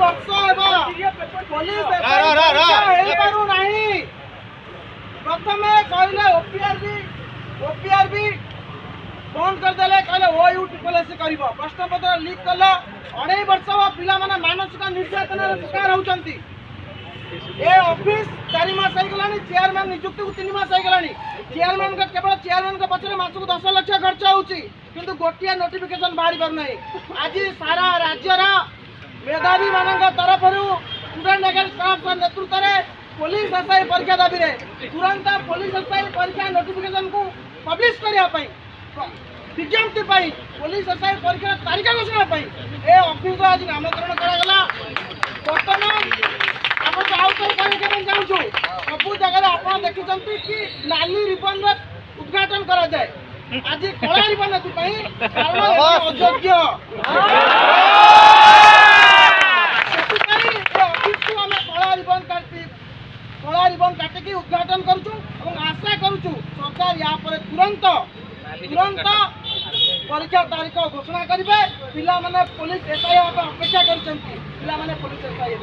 वर्ष पुलिस पारू नहीं प्रथम कहले ओपीआरबी बंद करदे कहले ओयू पॉलिसी कर प्रश्न पत्र लीक कल 2.5 वर्ष पिला माने मानसिक निर्यातना शिकार होउचंती ए ऑफिस 4 मास हो गलानी चेयरमैन नियुक्ति को 3 मास हो गलानी चेयरमैन का केवल चेयरमैन का पछरे मासको 10 लाख खर्च होउची किंतु गोटिया नोटिफिकेशन बाहरी पर नहीं आज सारा राज्य रा मेधावी मानक तरफ स्टूडेंट अगेंस्ट करप्शन नेतृत्व में पुलिस एसआई परीक्षा दाबी रे तुरंत पुलिस एसआई परीक्षा नोटिफिकेशन को पब्लिश करिया पई विज्ञप्ति पाई पुलिस एसआई परीक्षा तारीख घोषणा पाई ए ऑफिस आज नामकरण करा गला वर्तमान आपण आउ तो परीक्षा में जाऊ छु सब जगह आपण देखिसंती कि नाली रिबन रे उद्घाटन करा जाए आज कला रिबन नथि पई कारण अयोग्य कला रिबन काटिकी उद्घाटन करूँ और आशा करूँ सरकार या तुरंत परीक्षा तारीख घोषणा करेंगे पिला माने पुलिस एसआई अपेक्षा कर पुलिस एसआई